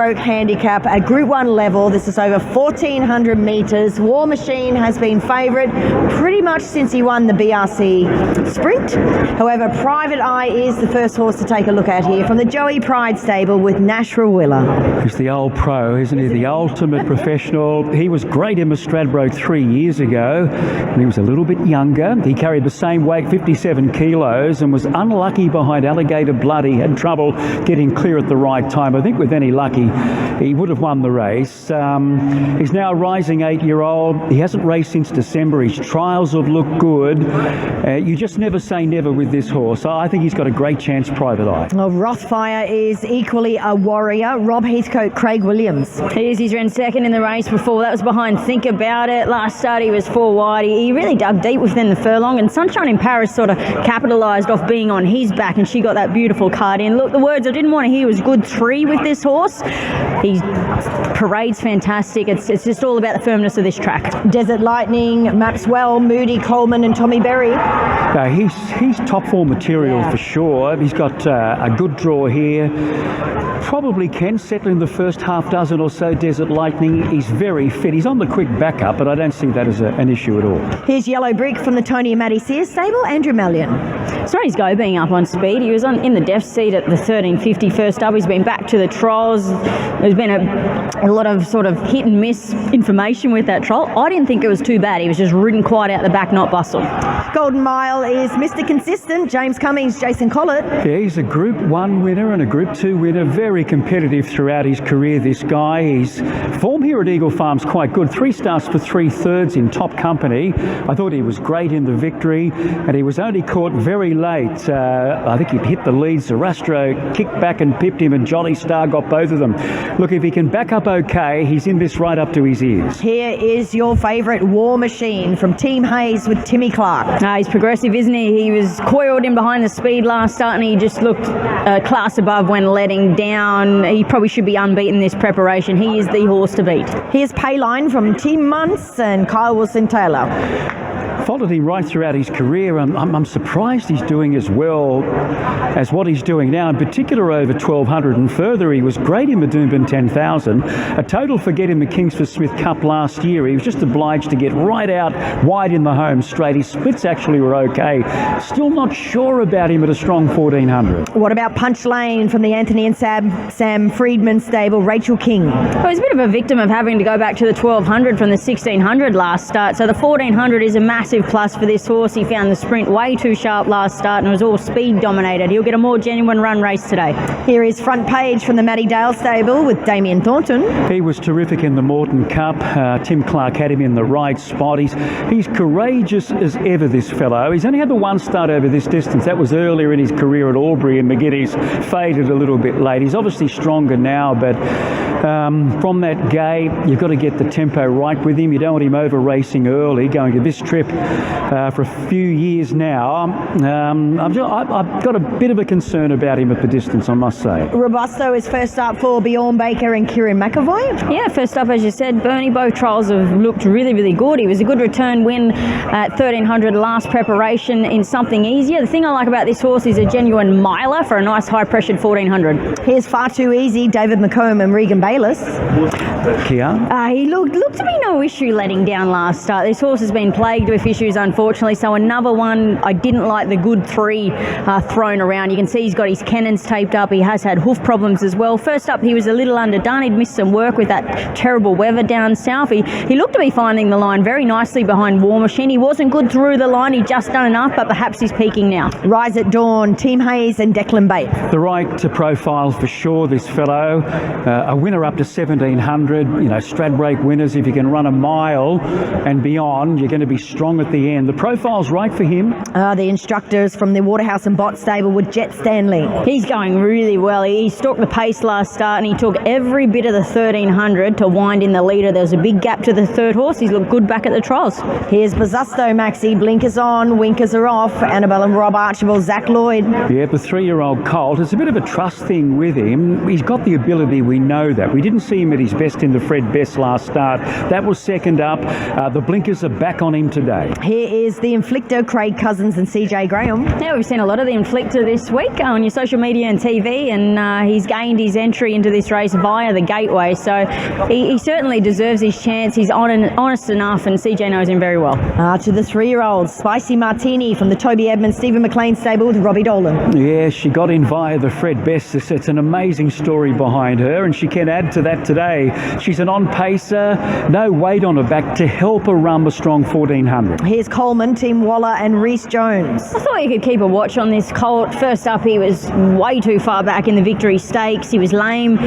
Stradbroke Handicap at Group 1 level. This is over 1,400 metres. War Machine has been favourite pretty much since he won the BRC Sprint. However, Private Eye is the first horse to take a look at here from the Joey Pride stable with Nash Rawiller. He's the old pro, isn't he? The ultimate professional. He was great in the Stradbroke 3 years ago when he was a little bit younger. He carried the same weight, 57 kilos, and was unlucky behind Alligator Blood. He had trouble getting clear at the right time. I think with any luck he would have won the race. He's now a rising 8-year-old. He hasn't raced since December. His trials have looked good. You just never say never with this horse. I think he's got a great chance, Private Eye. Well, Rothfire is equally a warrior. Rob Heathcote, Craig Williams. He's ran second in the race before. That was behind Think About It. Last start he was 4 wide. He really dug deep within the furlong, and Sunshine in Paris sort of capitalised off being on his back, and she got that beautiful card in. Look, the words I didn't want to hear was good 3 with this horse. He parade's fantastic. It's just all about the firmness of this track. Desert Lightning, Maxwell, Moody, Coleman and Tommy Berry. He's top form material for sure. He's got a good draw here. Probably can settle in the first half dozen or so. Desert Lightning, he's very fit. He's on the quick backup, but I don't see that as an issue at all. Here's Yellow Brick from the Tony and Matty Sears stable, Andrew Mallion. It's not his go being up on speed. He was in the death seat at the 1350 first up. He's been back to the trials. There's been a lot of sort of hit and miss information with that trial. I didn't think it was too bad. He was just ridden quite out the back, not bustled. Golden Mile is Mr. Consistent, James Cummings, Jason Collett. Yeah, he's a Group 1 winner and a Group 2 winner. Very competitive throughout his career, this guy. His form here at Eagle Farm's quite good. 3 starts for 3/3 in top company. I thought he was great in the victory, and he was only caught very late. I think he'd hit the lead. Zarastro kicked back and pipped him, and Jolly Star got both of them. Look, if he can back up okay, he's in this right up to his ears. Here is your favourite War Machine from Team Hayes with Timmy Clark. He's progressive, isn't he? He was coiled in behind the speed last start, and he just looked a class above when letting down. He probably should be unbeaten this preparation. He is the horse to beat. Here's Payline from Team Munce and Kyle Wilson-Taylor. Followed him right throughout his career. I'm surprised he's doing as well as what he's doing now, in particular over 1,200 and further. He was great in the Doomben 10,000. A total forget in the Kingsford Smith Cup last year. He was just obliged to get right out wide in the home straight. His splits actually were okay. Still not sure about him at a strong 1,400. What about Punch Lane from the Anthony and Sam Friedman stable, Rachel King? Well, he's a bit of a victim of having to go back to the 1,200 from the 1,600 last start, so the 1,400 is a massive plus for this horse. He found the sprint way too sharp last start and was all speed dominated. He'll get a more genuine run race today. Here is Front Page from the Matty Dale stable with Damien Thornton. He was terrific in the Morton Cup. Tim Clark had him in the right spot. He's courageous as ever, this fellow. He's only had the 1 start over this distance. That was earlier in his career at Albury, and McGinty's faded a little bit late. He's obviously stronger now, but from that gate, you've got to get the tempo right with him. You don't want him over racing early. Going to this trip for a few years now, I've got a bit of a concern about him at the distance, I must say. Robusto is first up for Bjorn Baker and Kieran McAvoy. Yeah, first up, as you said, Bernie, both trials have looked really, really good. He was a good return win at 1,300 last preparation in something easier. The thing I like about this horse is a genuine miler for a nice high-pressured 1,400. Here's Far Too Easy, David McComb and Regan Bayless. Kia? He looked to be no issue letting down last start. This horse has been plagued with issues, unfortunately, so another one. I didn't like the good 3 thrown around. You can see he's got his cannons taped up. He has had hoof problems as well. First up, he was a little underdone. He'd missed some work with that terrible weather down south. He looked to be finding the line very nicely behind War Machine. He wasn't good through the line. He'd just done enough, but perhaps he's peaking now. Rise at Dawn, Team Hayes and Declan Bates. The right to profile for sure, this fellow. A winner up to 1,700. You know, Stradbroke winners, if you can run a mile and beyond, you're going to be strong at the end. The profile's right for him. The instructors from the Waterhouse and Bott stable with Jet Stanley. He's going really well. He stalked the pace last start, and he took every bit of the 1,300 to wind in the leader. There was a big gap to the third horse. He's looked good back at the trials. Here's Bazzusto, Maxi. Blinkers on, winkers are off. Annabelle and Rob Archibald, Zach Lloyd. Yeah, the 3-year-old colt. It's a bit of a trust thing with him. He's got the ability, we know that. We didn't see him at his best in the Fred Best last start. That was second up. The blinkers are back on him today. Here is the Inflictor, Craig Cousins and CJ Graham. Yeah, we've seen a lot of the Inflictor this week on your social media and TV, and he's gained his entry into this race via the gateway, so he certainly deserves his chance. He's honest enough, and CJ knows him very well. To the 3-year-olds, Spicy Martini from the Toby Edmonds, Stephen McLean stable with Robbie Dolan. Yeah, she got in via the Fred Best. It's an amazing story behind her, and she can add to that today. She's an on-pacer, no weight on her back to help her run the strong 1400. Here's Coleman, Tim Waller and Reece Jones. I thought you could keep a watch on this colt. First up, he was way too far back in the Victory Stakes. He was lame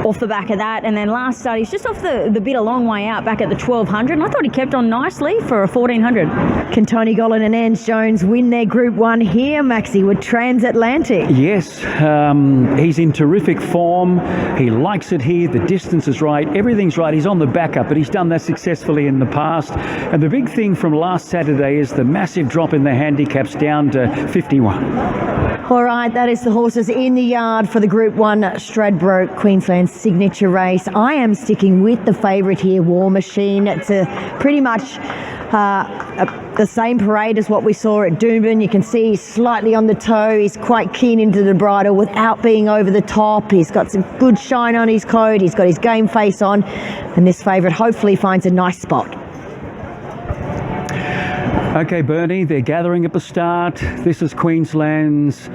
off the back of that, and then last start he's just off the bit a long way out back at the 1200, and I thought he kept on nicely for a 1400. Can Tony Gollan and Ange Jones win their Group 1 here, Maxie, with Transatlantic? Yes, he's in terrific form. He likes it here. The distance is right. Everything's right. He's on the backup, but he's done that successfully in the past. And the big thing from last Saturday is the massive drop in the handicaps down to 51. All right, that is the horses in the yard for the Group 1 Stradbroke Queensland signature race. I am sticking with the favourite here, War Machine. It's pretty much the same parade as what we saw at Doomben. You can see he's slightly on the toe. He's quite keen into the bridle without being over the top. He's got some good shine on his coat. He's got his game face on. And this favourite hopefully finds a nice spot. Okay, Bernie, they're gathering at the start. This is Queensland's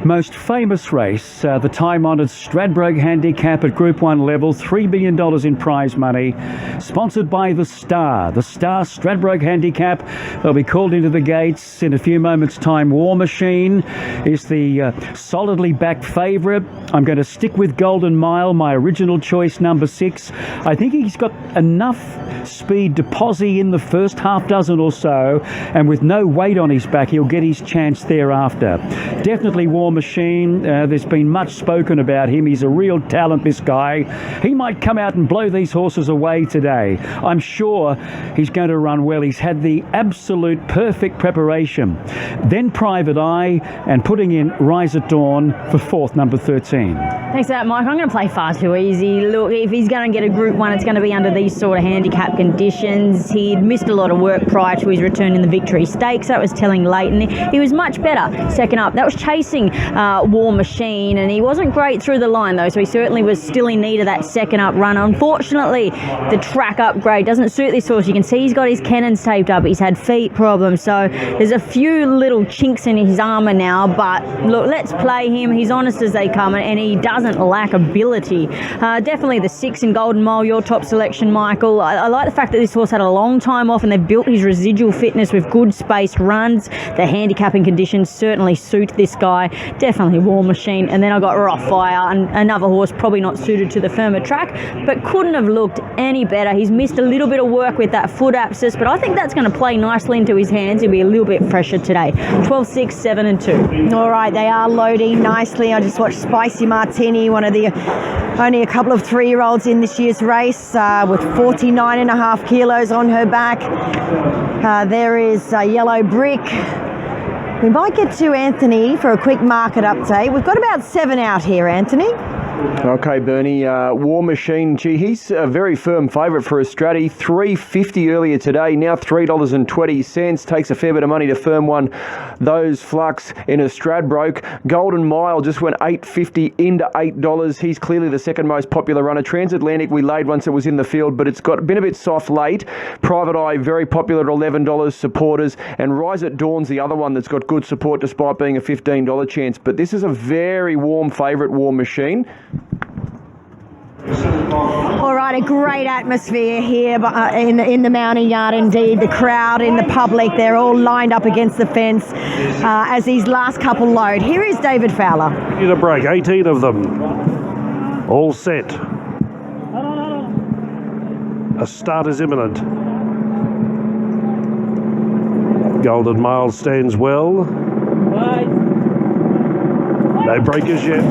most famous race, the time-honoured Stradbroke Handicap at Group 1 level, $3 billion in prize money, sponsored by the Star Stradbroke Handicap. They'll be called into the gates in a few moments' time. War Machine is the solidly backed favourite. I'm going to stick with Golden Mile, my original choice, number 6. I think he's got enough speed to posse in the first half dozen or so, and with no weight on his back, he'll get his chance thereafter. Definitely War Machine. There's been much spoken about him. He's a real talent, this guy. He might come out and blow these horses away today. I'm sure he's going to run well. He's had the absolute perfect preparation. Then Private Eye, and putting in Rise at Dawn for 4th, number 13. Thanks for that, Mike. I'm going to play far too easy. Look, if he's going to get a Group 1, it's going to be under these sort of handicap conditions. He'd missed a lot of work prior to his return in the Victory Stakes. That was telling late, and he was much better second up. That was chasing War Machine, and he wasn't great through the line though, so he certainly was still in need of that second up run. Unfortunately, the track upgrade doesn't suit this horse. You can see he's got his cannons taped up. He's had feet problems, so there's a few little chinks in his armour now, but look, let's play him. He's honest as they come, and he doesn't lack ability. Definitely the 6 in Golden Mile, your top selection, Michael. I like the fact that this horse had a long time off, and they've built his residual fitness with good spaced runs. The handicapping conditions certainly suit this guy. Definitely War Machine. And then I got Rockfire, and another horse probably not suited to the firmer track, but couldn't have looked any better. He's missed a little bit of work with that foot abscess, but I think that's going to play nicely into his hands. He'll be a little bit fresher today. 12, 6, 7 and 2. All right, they are loading nicely. I just watched Spicy Martini, one of the only a couple of 3-year-olds in this year's race, with 49.5 kilos on her back. There is Yellow Brick. We might get to Anthony for a quick market update. We've got about 7 out here, Anthony. Okay, Bernie, War Machine, gee, he's a very firm favourite for Australia. $3.50 earlier today, now $3.20. Takes a fair bit of money to firm one. Those flux in a Stradbroke. Golden Mile just went $8.50 into $8. He's clearly the second most popular runner. Transatlantic we laid once it was in the field, but it's been a bit soft late. Private Eye, very popular at $11 supporters. And Rise at Dawn's the other one that's got good support despite being a $15 chance. But this is a very warm favourite, War Machine. All right, a great atmosphere here in the mounting yard indeed. The crowd in the public, they're all lined up against the fence as these last couple load. Here is David Fowler. Need a break, 18 of them. All set. A start is imminent. Golden Mile stands well. No breakers yet.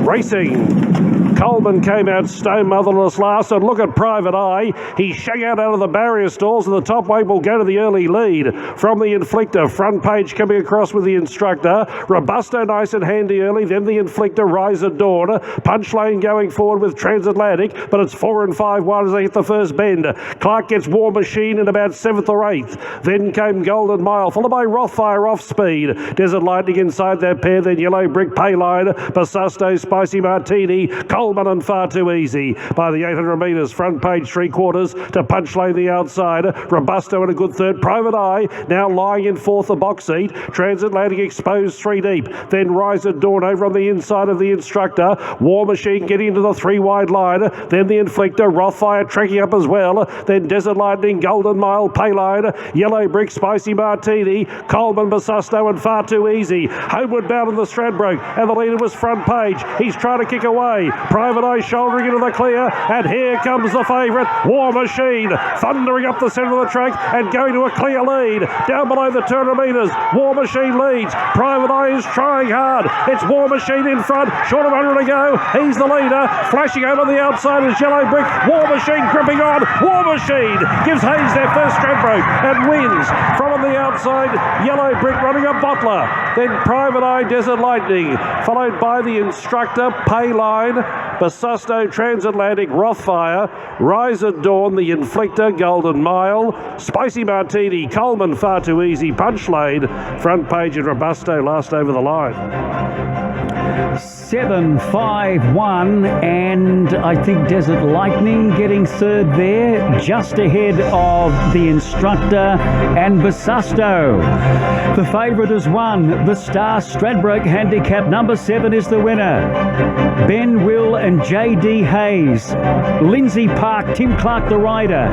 Racing. Coleman came out stone motherless last, and look at Private Eye. He shang out of the barrier stalls, and the top weight will go to the early lead from the Inflictor. Front page coming across with the Instructor. Robusto nice and handy early, then the Inflictor, Rise at Dawn. Punch Lane going forward with Transatlantic, but it's 4 and 5 wide as they hit the first bend. Clark gets War Machine in about 7th or 8th. Then came Golden Mile, followed by Rothfire off speed. Desert Lightning inside that pair, then Yellow Brick, Payline, Basusto, Spicy Martini, Coleman and Far Too Easy. By the 800 metres, front page 3/4 to Punch Lane the outside. Robusto in a good third. Private Eye now lying in 4th, the box seat. Transatlantic exposed 3 deep. Then Rise at Dawn over on the inside of the Instructor. War Machine getting into the 3 wide line. Then the Inflictor, Rothfire tracking up as well. Then Desert Lightning, Golden Mile, Payline, Yellow Brick, Spicy Martini, Coleman, Basusto and Far Too Easy. Homeward bound in the Stradbroke, and the leader was front page. He's trying to kick away. Private Eye shouldering into the clear, and here comes the favourite, War Machine, thundering up the centre of the track and going to a clear lead. Down below the 200 metres, War Machine leads. Private Eye is trying hard. It's War Machine in front, short of 100 to go. He's the leader. Flashing over the outside is Yellow Brick. War Machine gripping on. War Machine gives Hayes their first Stradbroke and wins. From on the outside, Yellow Brick running a bottler. Then Private Eye, Desert Lightning, followed by the Instructor, Payline, Basusto, Transatlantic, Rothfire, Rise at Dawn, the Inflictor, Golden Mile, Spicy Martini, Coleman, Far Too Easy, Punch Lane, front page and Robusto last over the line. 7-5-1, and I think Desert Lightning getting third there, just ahead of the Instructor and Basusto. The favourite has won. The Star Stradbroke Handicap number 7 is the winner. Ben Will and J.D. Hayes. Lindsay Park, Tim Clark the rider.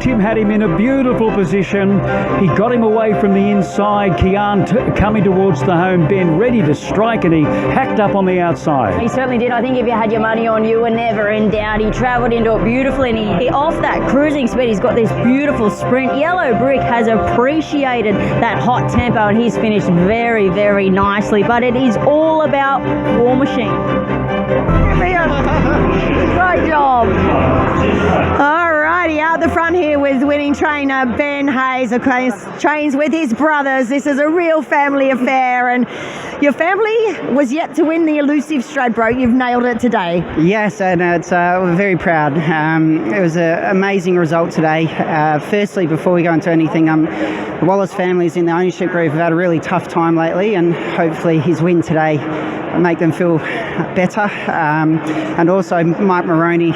Tim had him in a beautiful position. He got him away from the inside. Kian coming towards the home bend, ready to strike, and he hacked up on the outside. He certainly did. I think if you had your money on, you were never in doubt. He travelled into it beautifully, and he off that cruising speed, he's got this beautiful sprint. Yellow Brick has appreciated that hot tempo, and he's finished very, very nicely. But it is all about War Machine. Great job. Alrighty, out the front here with winning trainer Ben Hayes, of course, trains with his brothers. This is a real family affair, and your family was yet to win the elusive Stradbroke. You've nailed it today. Yes, and we're very proud. It was an amazing result today. Firstly, before we go into anything, the Wallace families in the ownership group have had a really tough time lately, and hopefully his win today will make them feel better. And also Mike Maroney,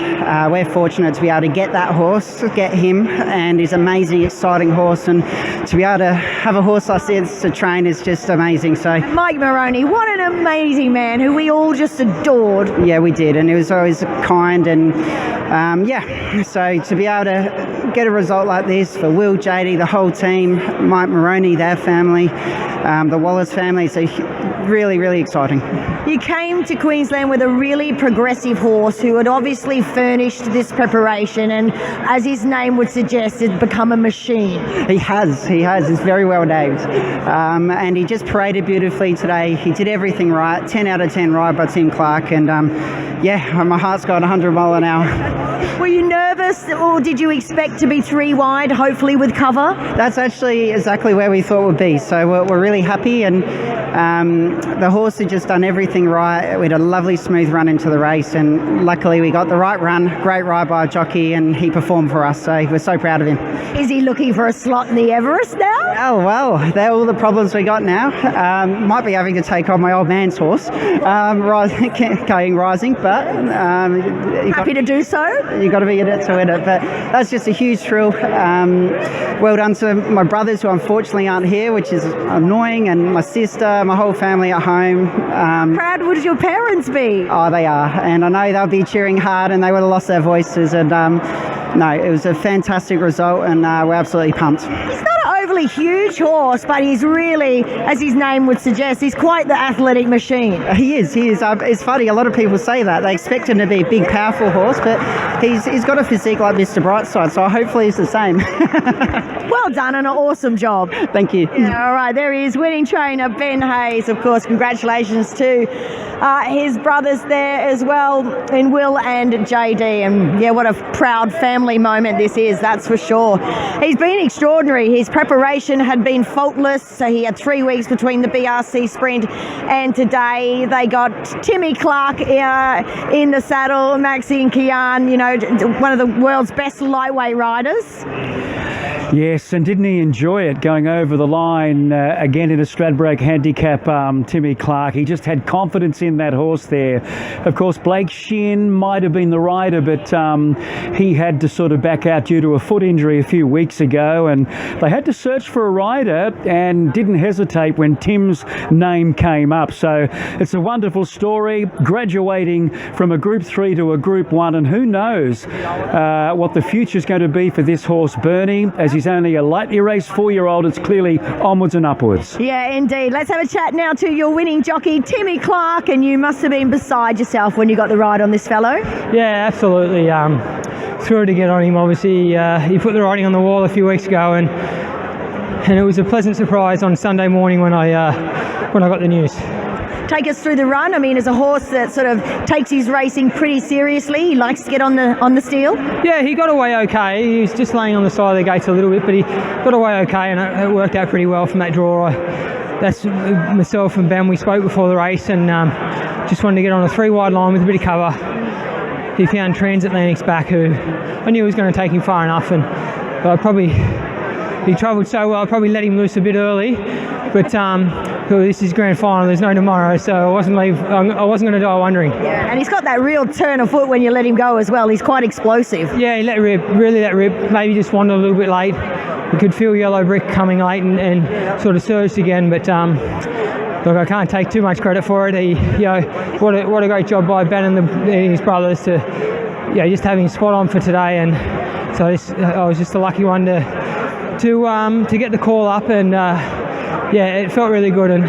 we're fortunate to be able to get that horse, get him, and he's an amazing, exciting horse, and to be able to have a horse like this to train is just amazing. So Mike Maroney, what an amazing man who we all just adored. Yeah, we did, and he was always kind, and so to be able to get a result like this for Will, JD, the whole team, Mike Maroney, their family, the Wallace family, so really, really exciting. You came to Queensland with a really progressive horse who had obviously furnished this preparation, and as his name would suggest, has become a machine. He has. He's very well named. And he just paraded beautifully today. He did everything right. 10 out of 10 ride by Tim Clark, and my heart's got 100 mile an hour. Were you nervous, or did you expect to be 3 wide, hopefully with cover? That's actually exactly where we thought we'd be, so we're really happy, and the horse had just done everything right. We had a lovely smooth run into the race, and luckily we got the right run. Great ride by a jockey, and he performed for us, so we're so proud of him. Is he looking for a slot in the Everest now? Oh well, they're all the problems we got now. Might be having to take on my old man's horse, going rising, but happy to do so. You got to be in it to win it, but that's just a huge thrill. Well done to my brothers who unfortunately aren't here, which is annoying, and my sister, my whole family at home. Proud would your parents be? Oh, they are, and I know they'll be cheering hard, and they would have lost their voices, and no, it was a fantastic result, and we're absolutely pumped. He's not an overly huge horse, but he's really, as his name would suggest, he's quite the athletic machine. He is. It's funny, a lot of people say that. They expect him to be a big, powerful horse, but He's got a physique like Mr. Brightside, so hopefully he's the same. Well done and an awesome job. Thank you. Yeah, all right, there he is, winning trainer Ben Hayes. Of course, congratulations to his brothers there as well, in Will and JD. And yeah, what a proud family moment this is, that's for sure. He's been extraordinary. His preparation had been faultless. So he had 3 weeks between the BRC sprint and today. They got Timmy Clark in the saddle, Maxi and Kian, you know, one of the world's best lightweight riders. Yes, and didn't he enjoy it going over the line again in a Stradbroke Handicap, Timmy Clark. He just had confidence in that horse there. Of course, Blake Shin might have been the rider, but he had to sort of back out due to a foot injury a few weeks ago, and they had to search for a rider and didn't hesitate when Tim's name came up. So it's a wonderful story, graduating from a Group 3 to a Group 1, and who knows what the future's going to be for this horse, Bernie, as he's only a lightly raced 4-year-old. It's clearly onwards and upwards. Yeah, indeed. Let's have a chat now to your winning jockey, Timmy Clark, and you must have been beside yourself when you got the ride on this fellow. Yeah, absolutely. Thrilled to get on him. Obviously, he put the writing on the wall a few weeks ago, and it was a pleasant surprise on Sunday morning when I got the news. Take us through the run. I mean, as a horse that sort of takes his racing pretty seriously, he likes to get on the steel. Yeah, he got away okay. He was just laying on the side of the gates a little bit, but he got away okay, and it worked out pretty well from that draw. That's myself and Ben. We spoke before the race, and just wanted to get on a 3-wide line with a bit of cover. He found Transatlantic's back, who I knew was going to take him far enough, and he travelled so well. I probably let him loose a bit early, but this is grand final. There's no tomorrow, so I wasn't going to die wondering. Yeah, and he's got that real turn of foot when you let him go as well. He's quite explosive. Yeah, he really let rip. Maybe just wandered a little bit late. You could feel Yellow Brick coming late and sort of surged again, but look, I can't take too much credit for it. What a great job by Ben and his brothers to just having spot on for today, and so I was just a lucky one to get the call up, and it felt really good, and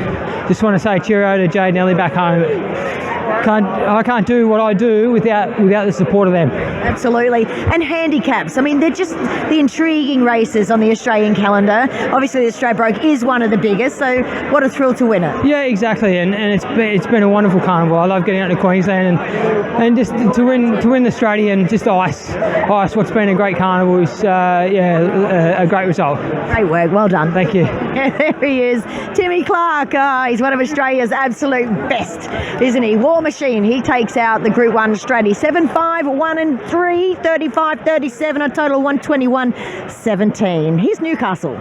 just want to say cheerio to Jade and Ellie back home. I can't do what I do without the support of them. Absolutely. And handicaps, I mean, they're just the intriguing races on the Australian calendar. Obviously, the Stradbroke is one of the biggest, so what a thrill to win it. Yeah, exactly, and it's been a wonderful carnival. I love getting out to Queensland and just to win the Stradian and just ice what's been a great carnival is a great result. Great work, well done. Thank you. There he is, Timmy Clark. He's one of Australia's absolute best, isn't he? War Machine, he takes out the Group 1 Straddy 7-5, 1 and 3, 35-37, a total 121-17. Here's Newcastle.